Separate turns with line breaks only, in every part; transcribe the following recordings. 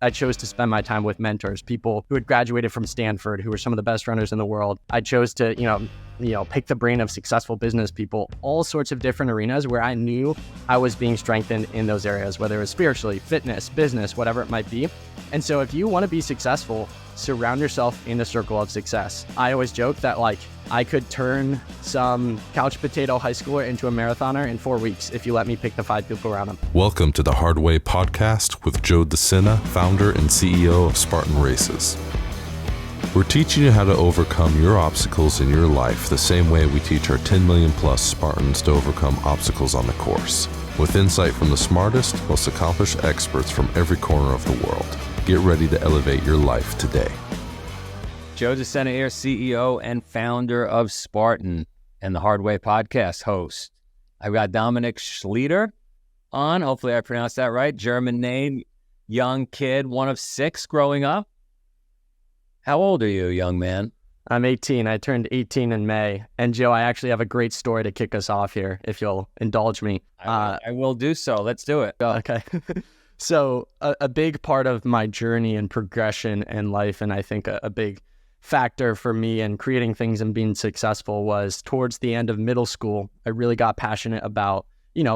I chose to spend my time with mentors, people who had graduated from Stanford, who were some of the best runners in the world. I chose to, pick the brain of successful business people, all sorts of different arenas where I knew I was being strengthened in those areas, whether it was spiritually, fitness, business, whatever it might be. And so if you want to be successful, surround yourself in a circle of success. I always joke that I could turn some couch potato high schooler into a marathoner in 4 weeks if you let me pick the 5 people around him.
Welcome to the Hard Way podcast with Joe De Sena, founder and CEO of Spartan Races. We're teaching you how to overcome your obstacles in your life the same way we teach our 10 million plus Spartans to overcome obstacles on the course, with insight from the smartest, most accomplished experts from every corner of the world. Get ready to elevate your life today.
Joe De Sena here, CEO and founder of Spartan and the Hard Way podcast host. I've got Dominic Schlueter on. Hopefully I pronounced that right. German name, young kid, one of 6 growing up. How old are you, young man?
I'm 18. I turned 18 in May. And Joe, I actually have a great story to kick us off here, if you'll indulge me.
I will do so. Let's do it.
Okay. So a big part of my journey and progression in life, and I think a big factor for me in creating things and being successful, was towards the end of middle school. I really got passionate about,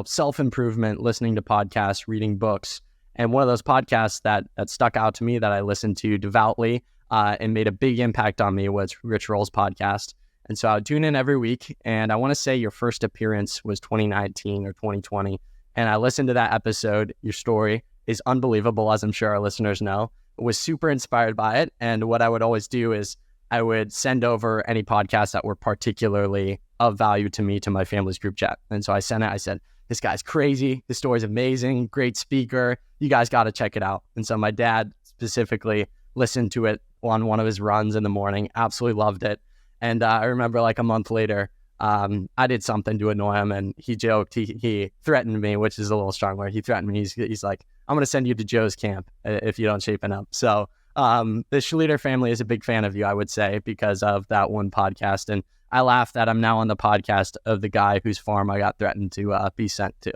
self-improvement, listening to podcasts, reading books. And one of those podcasts that stuck out to me that I listened to devoutly and made a big impact on me was Rich Roll's podcast. And so I would tune in every week. And I want to say your first appearance was 2019 or 2020. And I listened to that episode. Your story is unbelievable, as I'm sure our listeners know. I was super inspired by it. And what I would always do is I would send over any podcasts that were particularly of value to me to my family's group chat. And so I sent it. I said, this guy's crazy. His story's amazing. Great speaker. You guys got to check it out. And so my dad specifically listened to it on one of his runs in the morning. Absolutely loved it. And I remember a month later, I did something to annoy him, and he joked, he threatened me, which is a little strong word. He threatened me. He's like, I'm going to send you to Joe's camp if you don't shapen up. So the Schlueter family is a big fan of you, I would say, because of that one podcast. And I laugh that I'm now on the podcast of the guy whose farm I got threatened to be sent to.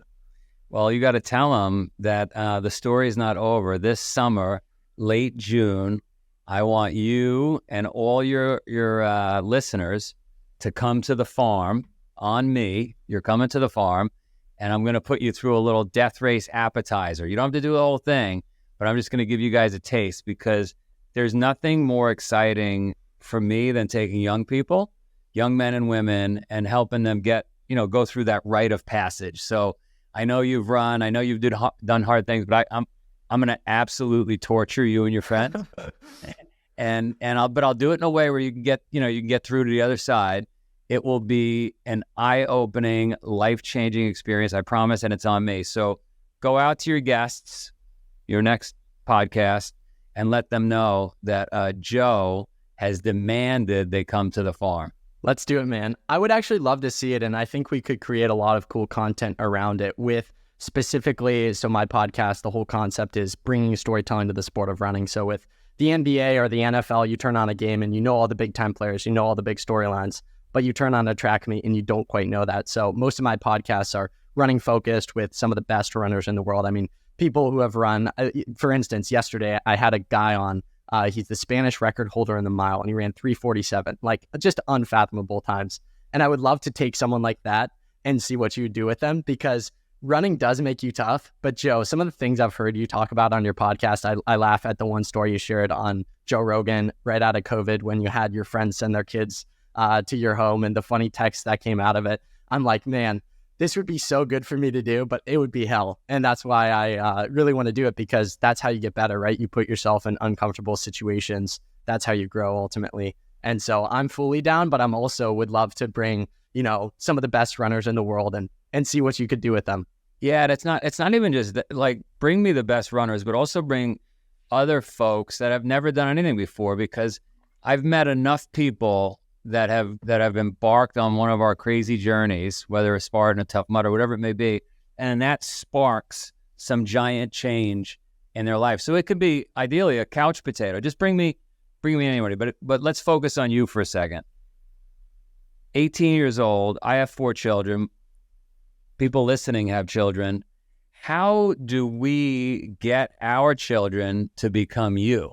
Well, you got to tell him that the story is not over. This summer, late June, I want you and all your listeners to come to the farm on me. You're coming to the farm, and I'm going to put you through a little death race appetizer. You don't have to do the whole thing, but I'm just going to give you guys a taste, because there's nothing more exciting for me than taking young people, young men and women, and helping them get, go through that rite of passage. So I know you've run, I know you've done hard things, but I'm going to absolutely torture you and your friends. But I'll do it in a way where you can get through to the other side. It will be an eye-opening, life-changing experience, I promise, and it's on me. So go out to your guests, your next podcast, and let them know that Joe has demanded they come to the farm.
Let's do it, man. I would actually love to see it, and I think we could create a lot of cool content around it with specifically, so my podcast, the whole concept is bringing storytelling to the sport of running. So with the NBA or the NFL, you turn on a game and you know all the big time players, you know all the big storylines, but you turn on a track meet and you don't quite know that. So most of my podcasts are running focused with some of the best runners in the world. I mean, people who have run, for instance, yesterday I had a guy on, he's the Spanish record holder in the mile, and he ran 3:47, just unfathomable times. And I would love to take someone like that and see what you would do with them, because running does make you tough. But Joe, some of the things I've heard you talk about on your podcast, I laugh at the one story you shared on Joe Rogan right out of COVID, when you had your friends send their kids to your home, and the funny text that came out of it. I'm like, man, this would be so good for me to do, but it would be hell. And that's why I really want to do it, because that's how you get better, right? You put yourself in uncomfortable situations. That's how you grow ultimately. And so I'm fully down, but I'm also would love to bring, some of the best runners in the world and see what you could do with them.
Yeah, it's not even just bring me the best runners, but also bring other folks that have never done anything before, because I've met enough people that have embarked on one of our crazy journeys, whether a Spartan, a Tough Mudder, whatever it may be, and that sparks some giant change in their life. So it could be ideally a couch potato. Just bring me anybody, but let's focus on you for a second. 18 years old. I have 4 children. People listening have children. how do we get our children to become you?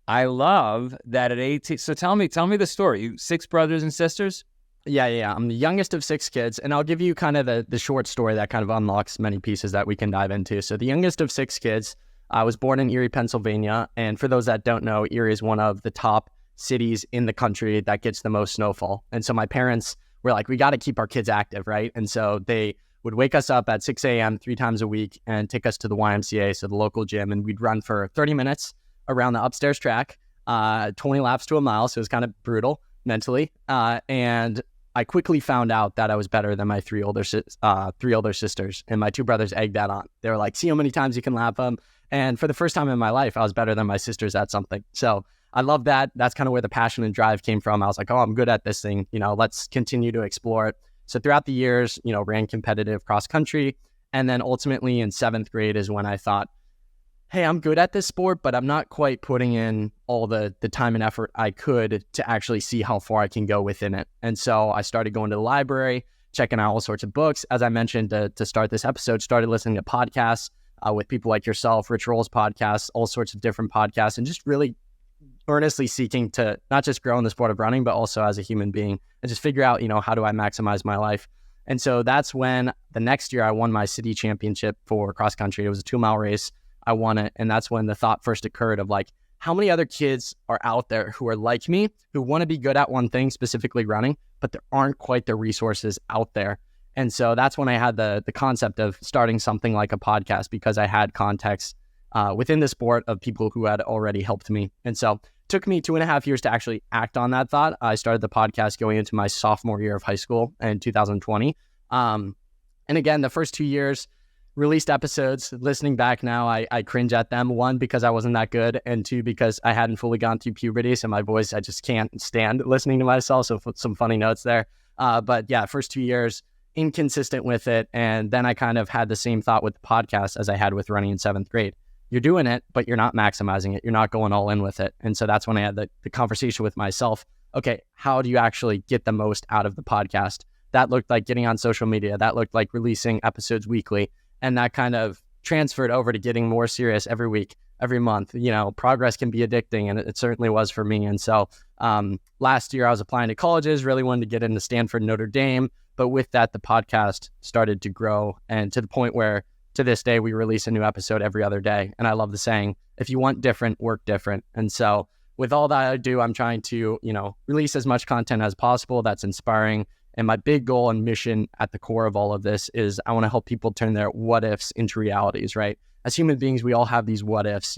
I love that at 18. So tell me the story. You 6 brothers and sisters?
Yeah. I'm the youngest of 6 kids, and I'll give you kind of the short story that kind of unlocks many pieces that we can dive into. So the youngest of 6 kids, I was born in Erie, Pennsylvania, and for those that don't know, Erie is one of the top cities in the country that gets the most snowfall. And so my parents were like, we got to keep our kids active, right? And so they would wake us up at 6 a.m. 3 times a week and take us to the YMCA, so the local gym, and we'd run for 30 minutes around the upstairs track, 20 laps to a mile, so it was kind of brutal mentally. And I quickly found out that I was better than my 3 older sisters, and my 2 brothers egged that on. They were like, see how many times you can lap them. And for the first time in my life, I was better than my sisters at something. So I love that. That's kind of where the passion and drive came from. I was like, oh, I'm good at this thing. Let's continue to explore it. So throughout the years, ran competitive cross country. And then ultimately in 7th grade is when I thought, hey, I'm good at this sport, but I'm not quite putting in all the time and effort I could to actually see how far I can go within it. And so I started going to the library, checking out all sorts of books. As I mentioned to start this episode, started listening to podcasts with people like yourself, Rich Roll's podcast, all sorts of different podcasts, and just really earnestly seeking to not just grow in the sport of running, but also as a human being and just figure out, how do I maximize my life? And so that's when the next year I won my city championship for cross country. It was a 2-mile race. I won it. And that's when the thought first occurred of like, how many other kids are out there who are like me, who want to be good at one thing, specifically running, but there aren't quite the resources out there. And so that's when I had the concept of starting something like a podcast, because I had context within the sport of people who had already helped me. And so it took me 2.5 years to actually act on that thought. I started the podcast going into my sophomore year of high school in 2020. And again, the first 2 years, released episodes. Listening back now, I cringe at them. 1, because I wasn't that good, and 2, because I hadn't fully gone through puberty. So my voice, I just can't stand listening to myself. So some funny notes there. But yeah, first 2 years, inconsistent with it. And then I kind of had the same thought with the podcast as I had with running in 7th grade. You're doing it, but you're not maximizing it. You're not going all in with it. And so that's when I had the conversation with myself. Okay, how do you actually get the most out of the podcast? That looked like getting on social media. That looked like releasing episodes weekly. And that kind of transferred over to getting more serious every week, every month. Progress can be addicting, and it certainly was for me. And so last year I was applying to colleges, really wanted to get into Stanford, Notre Dame. But with that, the podcast started to grow, and to the point where to this day, we release a new episode every other day. And I love the saying, if you want different, work different. And so with all that I do, I'm trying to, release as much content as possible that's inspiring. And my big goal and mission at the core of all of this is I want to help people turn their what ifs into realities, right? As human beings, we all have these what ifs.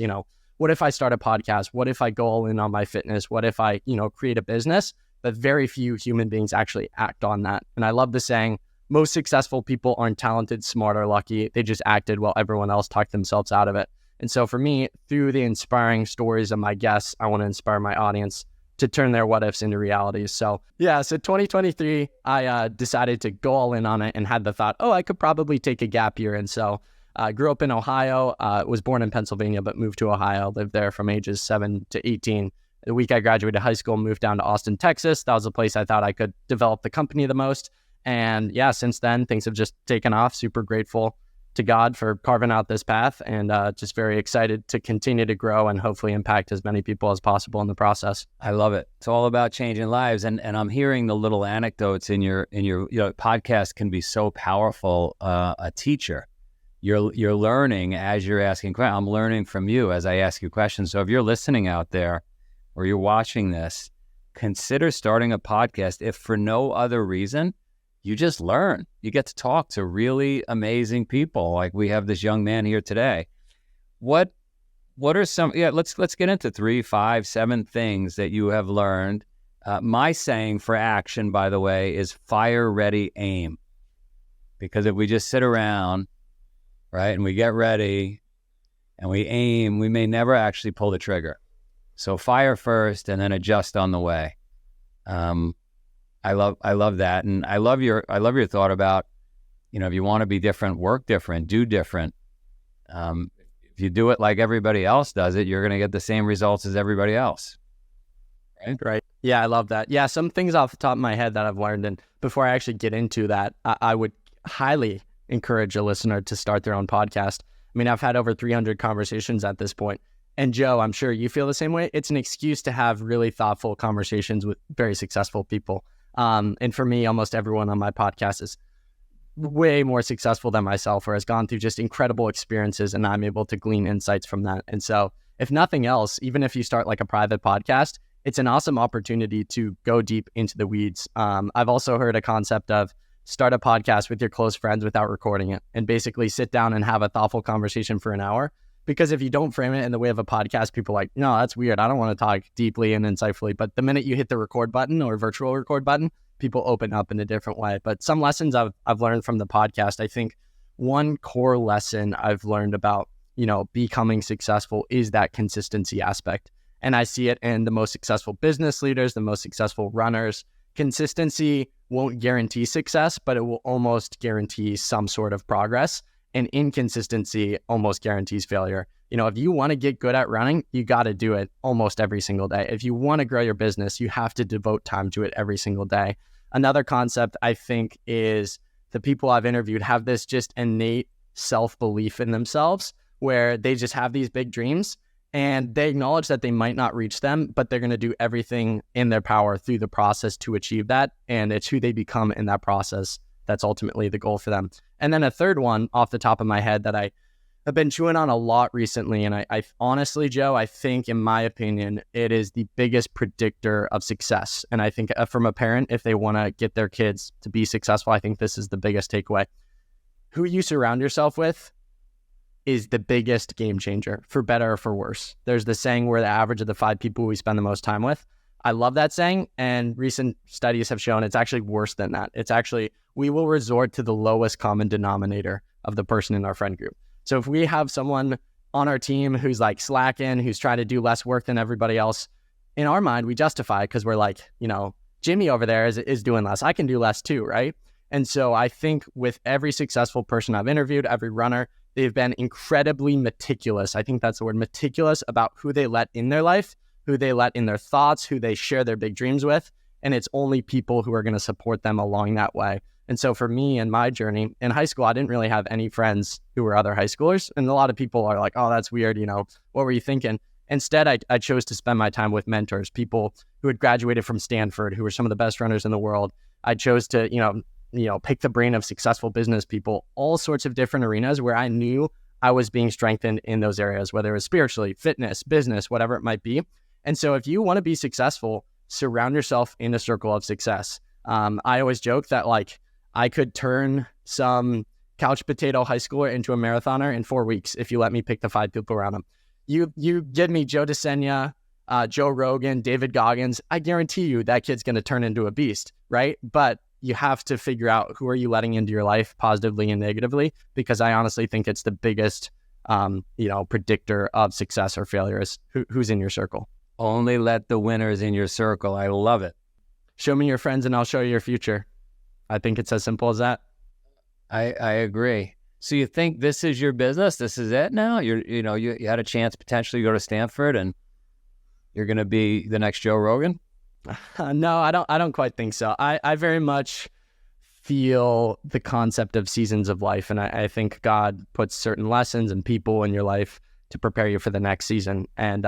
What if I start a podcast? What if I go all in on my fitness? What if I, create a business? But very few human beings actually act on that. And I love the saying, most successful people aren't talented, smart, or lucky. They just acted while everyone else talked themselves out of it. And so for me, through the inspiring stories of my guests, I want to inspire my audience to turn their what ifs into realities. So 2023, I decided to go all in on it and had the thought, I could probably take a gap year. And so I grew up in Ohio, was born in Pennsylvania, but moved to Ohio, lived there from ages 7 to 18. The week I graduated high school, moved down to Austin, Texas. That was the place I thought I could develop the company the most. And since then, things have just taken off. Super grateful to God for carving out this path, and just very excited to continue to grow and hopefully impact as many people as possible in the process.
I love it. It's all about changing lives. And I'm hearing the little anecdotes in your podcast can be so powerful. A teacher, you're learning as you're asking questions. I'm learning from you as I ask you questions. So if you're listening out there or you're watching this, consider starting a podcast. If for no other reason, you just learn. You get to talk to really amazing people. Like we have this young man here today. What are some, let's get into 3, 5, 7 things that you have learned. My saying for action, by the way, is fire, ready, aim. Because if we just sit around, right, and we get ready and we aim, we may never actually pull the trigger. So fire first and then adjust on the way. I love that. And I love your thought about, if you want to be different, work different, do different. If you do it like everybody else does it, you're going to get the same results as everybody else.
Right. Yeah, I love that. Yeah, some things off the top of my head that I've learned. And before I actually get into that, I would highly encourage a listener to start their own podcast. I mean, I've had over 300 conversations at this point. And Joe, I'm sure you feel the same way. It's an excuse to have really thoughtful conversations with very successful people. And for me, almost everyone on my podcast is way more successful than myself or has gone through just incredible experiences, and I'm able to glean insights from that. And so if nothing else, even if you start like a private podcast, it's an awesome opportunity to go deep into the weeds. I've also heard a concept of start a podcast with your close friends without recording it and basically sit down and have a thoughtful conversation for an hour. Because if you don't frame it in the way of a podcast, people are like, no, that's weird. I don't want to talk deeply and insightfully. But the minute you hit the record button or virtual record button, people open up in a different way. But some lessons I've learned from the podcast, I think one core lesson I've learned about, becoming successful is that consistency aspect. And I see it in the most successful business leaders, the most successful runners. Consistency won't guarantee success, but it will almost guarantee some sort of progress. And inconsistency almost guarantees failure. If you want to get good at running, you got to do it almost every single day. If you want to grow your business, you have to devote time to it every single day. Another concept I think is the people I've interviewed have this just innate self-belief in themselves where they just have these big dreams and they acknowledge that they might not reach them, but they're going to do everything in their power through the process to achieve that. And it's who they become in that process that's ultimately the goal for them. And then a third one off the top of my head that I have been chewing on a lot recently. And I honestly, Joe, I think in my opinion, it is the biggest predictor of success. And I think from a parent, if they want to get their kids to be successful, I think this is the biggest takeaway. Who you surround yourself with is the biggest game changer, for better or for worse. There's the saying we're the average of the 5 people we spend the most time with. I love that saying, and recent studies have shown it's actually worse than that. It's actually, we will resort to the lowest common denominator of the person in our friend group. So if we have someone on our team who's like slacking, who's trying to do less work than everybody else, in our mind, we justify it because we're like, Jimmy over there is doing less. I can do less too, right? And so I think with every successful person I've interviewed, every runner, they've been incredibly meticulous. I think that's the word, meticulous, about who they let in their life, who they let in their thoughts, who they share their big dreams with. And it's only people who are going to support them along that way. And so for me and my journey in high school, I didn't really have any friends who were other high schoolers. And a lot of people are like, oh, that's weird. What were you thinking? Instead, I chose to spend my time with mentors, people who had graduated from Stanford, who were some of the best runners in the world. I chose to, pick the brain of successful business people, all sorts of different arenas where I knew I was being strengthened in those areas, whether it was spiritually, fitness, business, whatever it might be. And so if you want to be successful, surround yourself in a circle of success. I always joke that I could turn some couch potato high schooler into a marathoner in 4 weeks if you let me pick the 5 people around him. You give me Joe De Sena, Joe Rogan, David Goggins, I guarantee you that kid's going to turn into a beast, right? But you have to figure out who are you letting into your life positively and negatively, because I honestly think it's the biggest, predictor of success or failure is who's in your circle.
Only let the winners in your circle. I love it.
Show me your friends and I'll show you your future. I think it's as simple as that.
I agree. So you think this is your business? This is it now? You had a chance potentially to go to Stanford and you're going to be the next Joe Rogan?
No, I don't quite think so. I very much feel the concept of seasons of life. And I think God puts certain lessons and people in your life to prepare you for the next season. And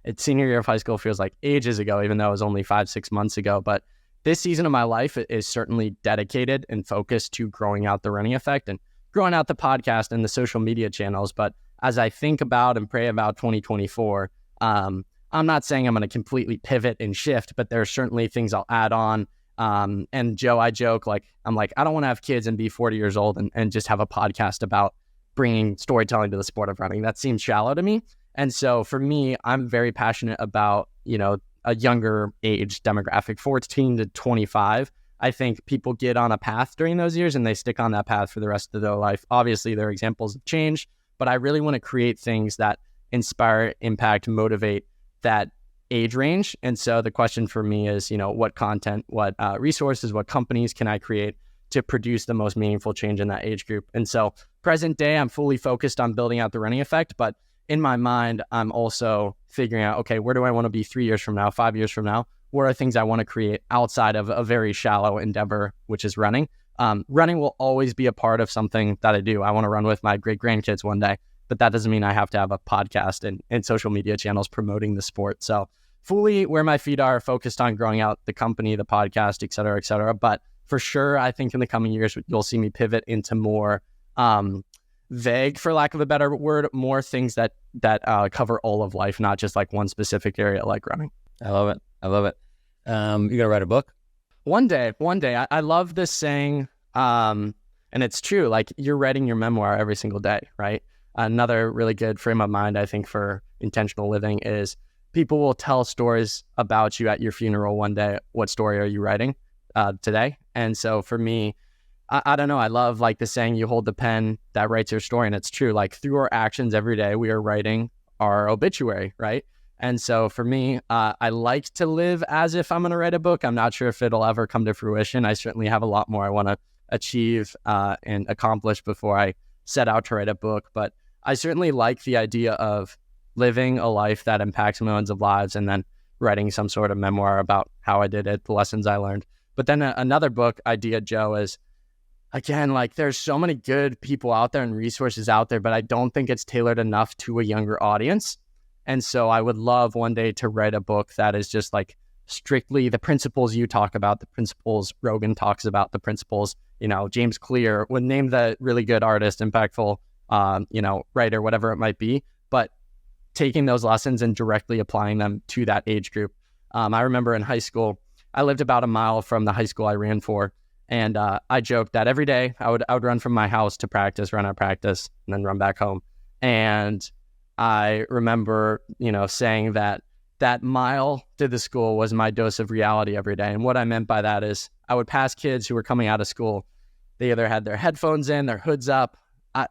it's senior year of high school feels like ages ago, even though it was only 5-6 months ago. But this season of my life is certainly dedicated and focused to growing out the running effect and growing out the podcast and the social media channels. But as I think about and pray about 2024, I'm not saying I'm going to completely pivot and shift, but there are certainly things I'll add on. And Joe, I joke, I don't want to have kids and be 40 years old and just have a podcast about bringing storytelling to the sport of running. That seems shallow to me. And so for me, I'm very passionate about, a younger age demographic, 14 to 25. I think people get on a path during those years and they stick on that path for the rest of their life. Obviously, there are examples of change, but I really want to create things that inspire, impact, motivate that age range. And so the question for me is, what content, what resources, what companies can I create to produce the most meaningful change in that age group? And so present day, I'm fully focused on building out the running effect, but in my mind, I'm also figuring out, okay, where do I want to be 3 years from now, 5 years from now? What are things I want to create outside of a very shallow endeavor, which is running? running will always be a part of something that I do. I want to run with my great grandkids one day, but that doesn't mean I have to have a podcast and social media channels promoting the sport. So fully where my feet are, focused on growing out the company, the podcast, et cetera, et cetera. But for sure, I think in the coming years, you'll see me pivot into more vague, for lack of a better word, more things that cover all of life, not just like one specific area like running.
I love it. I love it. You gonna write a book?
One day. I love this saying, and it's true, like you're writing your memoir every single day, right? Another really good frame of mind, I think, for intentional living is people will tell stories about you at your funeral one day. What story are you writing today? And so for me, I don't know. I love like the saying, you hold the pen that writes your story. And it's true. Like through our actions every day, we are writing our obituary, right? And so for me, I like to live as if I'm going to write a book. I'm not sure if it'll ever come to fruition. I certainly have a lot more I want to achieve and accomplish before I set out to write a book. But I certainly like the idea of living a life that impacts millions of lives and then writing some sort of memoir about how I did it, the lessons I learned. But then another book idea, Joe, is, again, like there's so many good people out there and resources out there, but I don't think it's tailored enough to a younger audience. And so I would love one day to write a book that is just like strictly the principles you talk about, the principles Rogan talks about, the principles, James Clear would name the really good artist, impactful, writer, whatever it might be, but taking those lessons and directly applying them to that age group. I remember in high school, I lived about a mile from the high school I ran for. And I joked that every day I would run from my house to practice, run out of practice, and then run back home. And I remember, saying that mile to the school was my dose of reality every day. And what I meant by that is I would pass kids who were coming out of school. They either had their headphones in, their hoods up.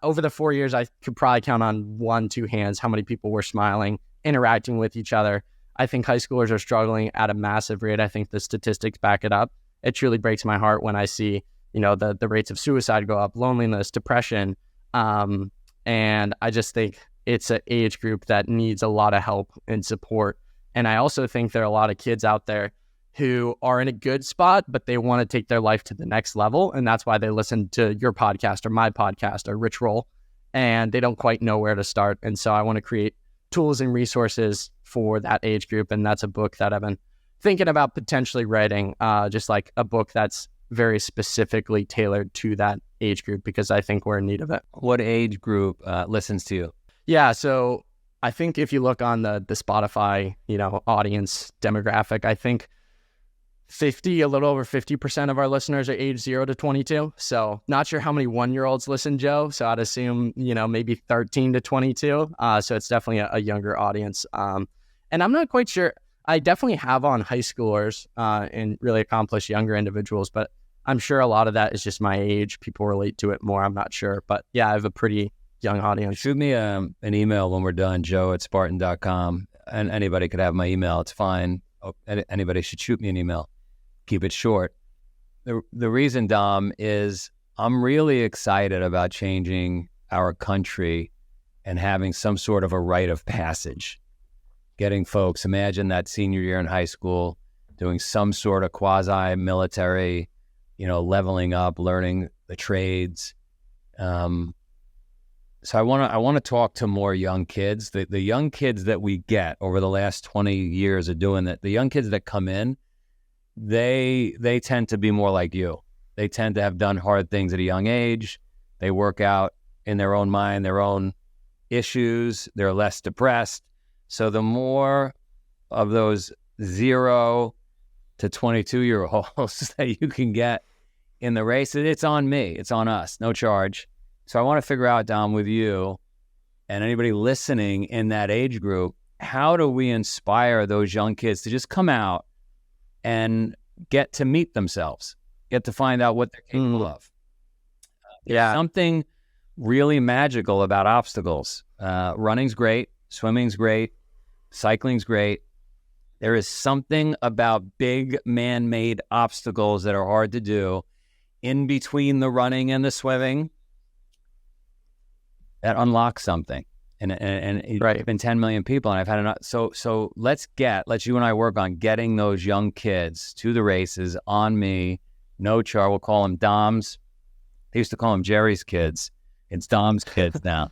Over the 4 years, I could probably count on 1-2 hands how many people were smiling, interacting with each other. I think high schoolers are struggling at a massive rate. I think the statistics back it up. It truly breaks my heart when I see, the rates of suicide go up, loneliness, depression. And I just think it's an age group that needs a lot of help and support. And I also think there are a lot of kids out there who are in a good spot, but they want to take their life to the next level. And that's why they listen to your podcast or my podcast or Rich Roll, and they don't quite know where to start. And so I want to create tools and resources for that age group. And that's a book that I've been thinking about potentially writing, just like a book that's very specifically tailored to that age group, because I think we're in need of it.
What age group listens to you?
Yeah, so I think if you look on the Spotify, audience demographic, I think a little over 50% of our listeners are age 0 to 22. So not sure how many 1-year-olds listen, Joe. So I'd assume, maybe 13 to 22. So it's definitely a younger audience. And I'm not quite sure. I definitely have on high schoolers and really accomplished younger individuals, but I'm sure a lot of that is just my age. People relate to it more. I'm not sure. But yeah, I have a pretty young audience.
Shoot me an email when we're done, joe@spartan.com. And anybody could have my email. It's fine. Anybody should shoot me an email. Keep it short. The reason, Dom, is I'm really excited about changing our country and having some sort of a rite of passage. Getting folks, imagine that senior year in high school, doing some sort of quasi-military, leveling up, learning the trades. So I want to talk to more young kids. The young kids that we get over the last 20 years of doing that, the young kids that come in, they tend to be more like you. They tend to have done hard things at a young age. They work out in their own mind, their own issues. They're less depressed. So the more of those 0 to 22-year-olds that you can get in the race, it's on me. It's on us. No charge. So I want to figure out, Dom, with you and anybody listening in that age group, how do we inspire those young kids to just come out and get to meet themselves, get to find out what they're capable of? There's something really magical about obstacles. Running's great. Swimming's great. Cycling's great. There is something about big man-made obstacles that are hard to do in between the running and the swimming that unlocks something. And it's been 10 million people, and I've had enough. So let's you and I work on getting those young kids to the races on me No char. We'll call them Doms. They used to call them Jerry's kids. It's Dom's kids now.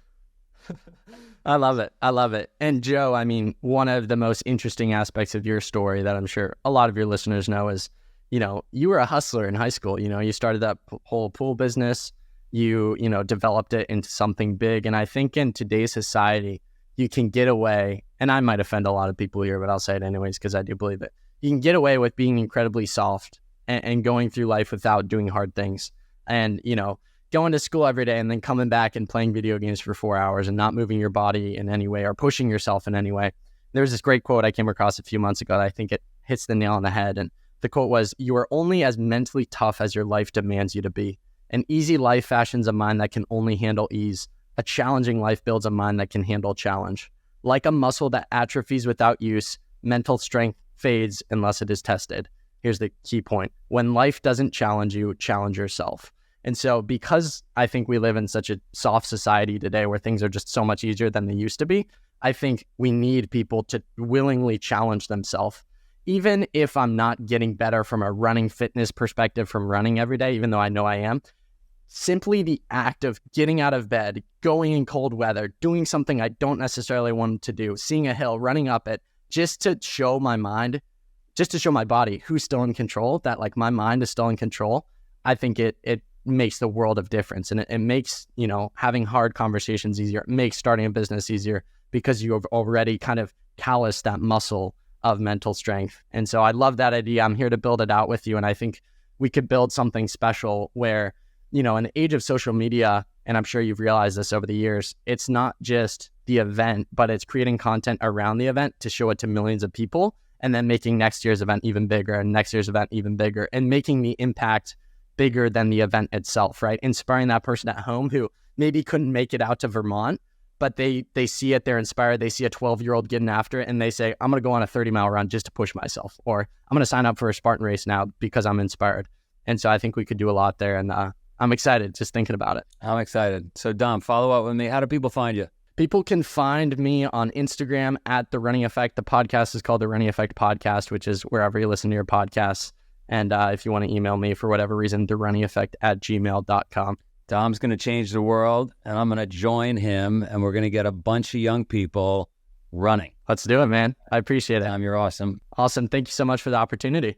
I love it. I love it. And Joe, I mean, one of the most interesting aspects of your story that I'm sure a lot of your listeners know is, you were a hustler in high school. You started that whole pool business. You developed it into something big. And I think in today's society, you can get away, and I might offend a lot of people here, but I'll say it anyways because I do believe it. You can get away with being incredibly soft and going through life without doing hard things. And, going to school every day and then coming back and playing video games for 4 hours and not moving your body in any way or pushing yourself in any way. There's this great quote I came across a few months ago that I think it hits the nail on the head. And the quote was, "You are only as mentally tough as your life demands you to be. An easy life fashions a mind that can only handle ease. A challenging life builds a mind that can handle challenge. Like a muscle that atrophies without use, mental strength fades unless it is tested." Here's the key point. When life doesn't challenge you, challenge yourself. And so because I think we live in such a soft society today where things are just so much easier than they used to be, I think we need people to willingly challenge themselves. Even if I'm not getting better from a running fitness perspective from running every day, even though I know I am, simply the act of getting out of bed, going in cold weather, doing something I don't necessarily want to do, seeing a hill, running up it, just to show my mind, just to show my body who's still in control, that like my mind is still in control. I think it makes the world of difference. And it makes, having hard conversations easier. It makes starting a business easier because you have already kind of calloused that muscle of mental strength. And so I love that idea. I'm here to build it out with you. And I think we could build something special where, in the age of social media, and I'm sure you've realized this over the years, it's not just the event, but it's creating content around the event to show it to millions of people and then making next year's event even bigger and next year's event even bigger and making the impact bigger than the event itself, right? Inspiring that person at home who maybe couldn't make it out to Vermont, but they see it, they're inspired, they see a 12-year-old getting after it, and they say, I'm going to go on a 30-mile run just to push myself, or I'm going to sign up for a Spartan race now because I'm inspired. And so I think we could do a lot there, and I'm excited just thinking about it.
I'm excited. So Dom, follow up with me. How do people find you?
People can find me on Instagram at The Running Effect. The podcast is called The Running Effect Podcast, which is wherever you listen to your podcasts. And if you want to email me for whatever reason, therunningeffect@gmail.com.
Dom's going to change the world, and I'm going to join him, and we're going to get a bunch of young people running.
Let's do it, man. I appreciate it.
Dom, you're awesome.
Awesome. Thank you so much for the opportunity.